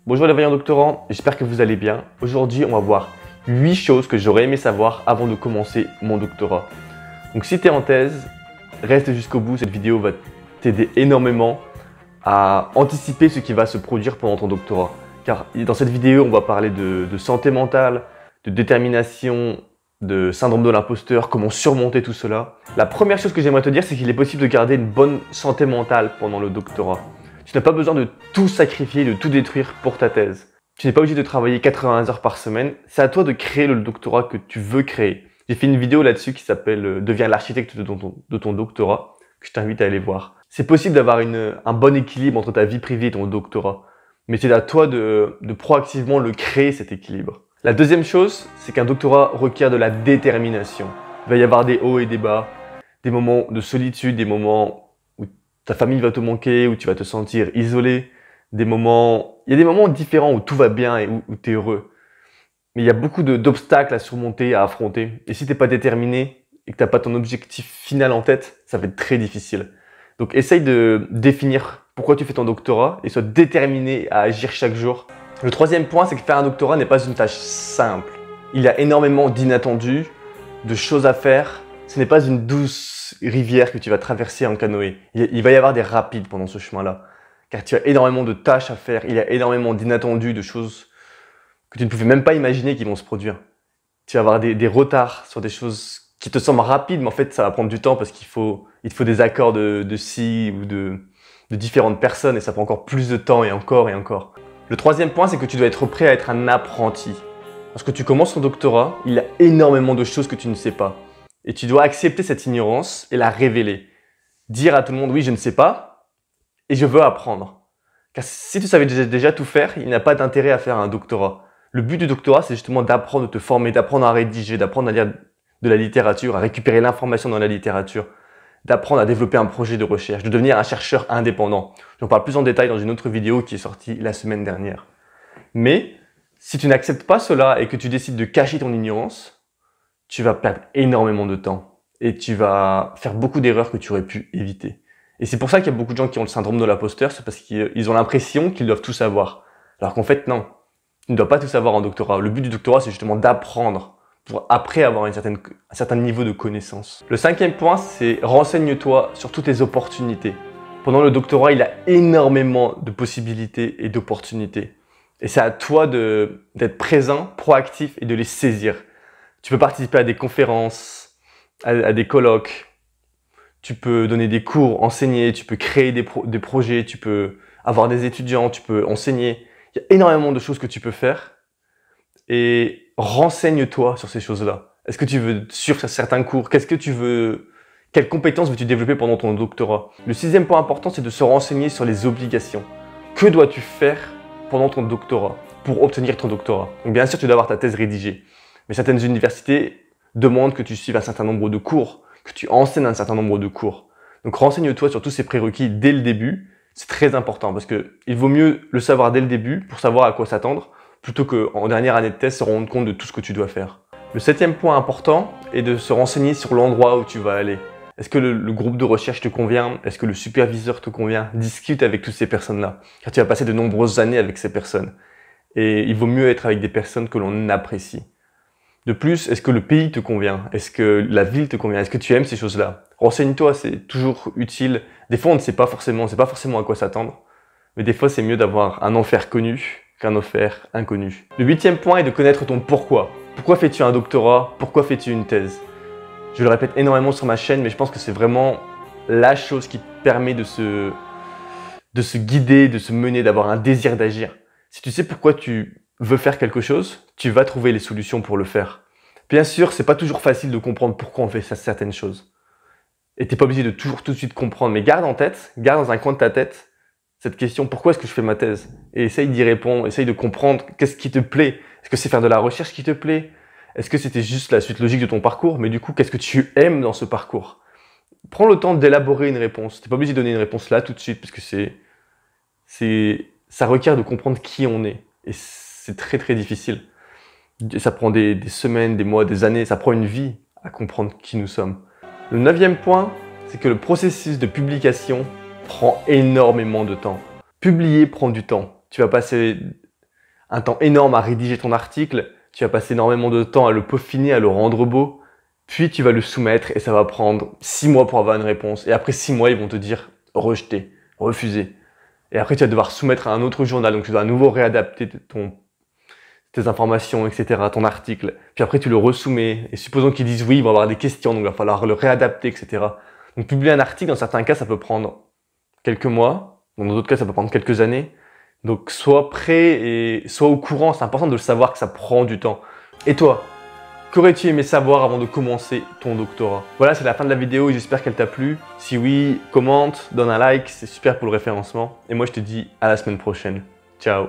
Bonjour les vaillants doctorants, j'espère que vous allez bien. Aujourd'hui, on va voir 8 choses que j'aurais aimé savoir avant de commencer mon doctorat. Donc si tu es en thèse, reste jusqu'au bout, cette vidéo va t'aider énormément à anticiper ce qui va se produire pendant ton doctorat. Car dans cette vidéo, on va parler de santé mentale, de détermination, de syndrome de l'imposteur, comment surmonter tout cela. La première chose que j'aimerais te dire, c'est qu'il est possible de garder une bonne santé mentale pendant le doctorat. Tu n'as pas besoin de tout sacrifier, de tout détruire pour ta thèse. Tu n'es pas obligé de travailler 80 heures par semaine. C'est à toi de créer le doctorat que tu veux créer. J'ai fait une vidéo là-dessus qui s'appelle « Deviens l'architecte de ton doctorat » que je t'invite à aller voir. C'est possible d'avoir un bon équilibre entre ta vie privée et ton doctorat. Mais c'est à toi de proactivement le créer, cet équilibre. La deuxième chose, c'est qu'un doctorat requiert de la détermination. Il va y avoir des hauts et des bas, des moments de solitude, des moments où ta famille va te manquer, où tu vas te sentir isolé, il y a des moments différents où tout va bien et où tu es heureux. Mais il y a beaucoup d'obstacles à surmonter, à affronter. Et si tu n'es pas déterminé et que tu n'as pas ton objectif final en tête, ça va être très difficile. Donc essaye de définir pourquoi tu fais ton doctorat et sois déterminé à agir chaque jour. Le troisième point, c'est que faire un doctorat n'est pas une tâche simple. Il y a énormément d'inattendus, de choses à faire. Ce n'est pas une douce rivière que tu vas traverser en canoë. Il va y avoir des rapides pendant ce chemin-là. Car tu as énormément de tâches à faire. Il y a énormément d'inattendus, de choses que tu ne pouvais même pas imaginer qui vont se produire. Tu vas avoir des retards sur des choses qui te semblent rapides, mais en fait, ça va prendre du temps parce il te faut des accords de si ou de différentes personnes et ça prend encore plus de temps et encore et encore. Le troisième point, c'est que tu dois être prêt à être un apprenti. Lorsque tu commences ton doctorat, il y a énormément de choses que tu ne sais pas. Et tu dois accepter cette ignorance et la révéler. Dire à tout le monde, oui, je ne sais pas et je veux apprendre. Car si tu savais déjà tout faire, il n'y a pas d'intérêt à faire un doctorat. Le but du doctorat, c'est justement d'apprendre, de te former, d'apprendre à rédiger, d'apprendre à lire de la littérature, à récupérer l'information dans la littérature, d'apprendre à développer un projet de recherche, de devenir un chercheur indépendant. J'en parle plus en détail dans une autre vidéo qui est sortie la semaine dernière. Mais si tu n'acceptes pas cela et que tu décides de cacher ton ignorance, tu vas perdre énormément de temps et tu vas faire beaucoup d'erreurs que tu aurais pu éviter. Et c'est pour ça qu'il y a beaucoup de gens qui ont le syndrome de l'imposteur, c'est parce qu'ils ont l'impression qu'ils doivent tout savoir. Alors qu'en fait, non. Tu ne dois pas tout savoir en doctorat. Le but du doctorat, c'est justement d'apprendre pour après avoir un certain niveau de connaissance. Le cinquième point, c'est renseigne-toi sur toutes les opportunités. Pendant le doctorat, il y a énormément de possibilités et d'opportunités. Et c'est à toi d'être présent, proactif et de les saisir. Tu peux participer à des conférences, à des colloques, tu peux donner des cours, enseigner, tu peux créer des projets, tu peux avoir des étudiants, tu peux enseigner. Il y a énormément de choses que tu peux faire et renseigne-toi sur ces choses-là. Est-ce que tu veux suivre certains cours? Quelles compétences veux-tu développer pendant ton doctorat? Le sixième point important, c'est de se renseigner sur les obligations. Que dois-tu faire pendant ton doctorat pour obtenir ton doctorat? Donc bien sûr, tu dois avoir ta thèse rédigée. Mais certaines universités demandent que tu suives un certain nombre de cours, que tu enseignes un certain nombre de cours. Donc renseigne-toi sur tous ces prérequis dès le début. C'est très important parce que il vaut mieux le savoir dès le début pour savoir à quoi s'attendre plutôt qu'en dernière année de thèse se rendre compte de tout ce que tu dois faire. Le septième point important est de se renseigner sur l'endroit où tu vas aller. Est-ce que le groupe de recherche te convient? Est-ce que le superviseur te convient? Discute avec toutes ces personnes-là, car tu vas passer de nombreuses années avec ces personnes. Et il vaut mieux être avec des personnes que l'on apprécie. De plus, est-ce que le pays te convient? Est-ce que la ville te convient? Est-ce que tu aimes ces choses-là? Renseigne-toi, c'est toujours utile. Des fois, on ne sait pas forcément, à quoi s'attendre. Mais des fois, c'est mieux d'avoir un enfer connu qu'un enfer inconnu. Le huitième point est de connaître ton pourquoi. Pourquoi fais-tu un doctorat? Pourquoi fais-tu une thèse? Je le répète énormément sur ma chaîne, mais je pense que c'est vraiment la chose qui permet de se guider, de se mener, d'avoir un désir d'agir. Si tu sais pourquoi tu veux faire quelque chose, tu vas trouver les solutions pour le faire. Bien sûr, c'est pas toujours facile de comprendre pourquoi on fait certaines choses. Et t'es pas obligé de toujours tout de suite comprendre, mais garde en tête, garde dans un coin de ta tête cette question, pourquoi est-ce que je fais ma thèse? Et essaye d'y répondre, essaye de comprendre qu'est-ce qui te plaît. Est-ce que c'est faire de la recherche qui te plaît? Est-ce que c'était juste la suite logique de ton parcours? Mais du coup, qu'est-ce que tu aimes dans ce parcours? Prends le temps d'élaborer une réponse. T'es pas obligé de donner une réponse là tout de suite, parce que ça requiert de comprendre qui on est. Et c'est très très difficile. Ça prend des semaines, des mois, des années, ça prend une vie à comprendre qui nous sommes. Le neuvième point, c'est que le processus de publication prend énormément de temps. Publier prend du temps. Tu vas passer un temps énorme à rédiger ton article, tu vas passer énormément de temps à le peaufiner, à le rendre beau, puis tu vas le soumettre et ça va prendre 6 mois pour avoir une réponse. Et après 6 mois, ils vont te dire rejeté, refusé. Et après, tu vas devoir soumettre à un autre journal, donc tu dois à nouveau réadapter tes informations, etc., ton article. Puis après, tu le resoumets. Et supposons qu'ils disent oui, ils vont avoir des questions, donc il va falloir le réadapter, etc. Donc publier un article, dans certains cas, ça peut prendre quelques mois. Dans d'autres cas, ça peut prendre quelques années. Donc sois prêt et sois au courant. C'est important de le savoir que ça prend du temps. Et toi, qu'aurais-tu aimé savoir avant de commencer ton doctorat? Voilà, c'est la fin de la vidéo. J'espère qu'elle t'a plu. Si oui, commente, donne un like. C'est super pour le référencement. Et moi, je te dis à la semaine prochaine. Ciao.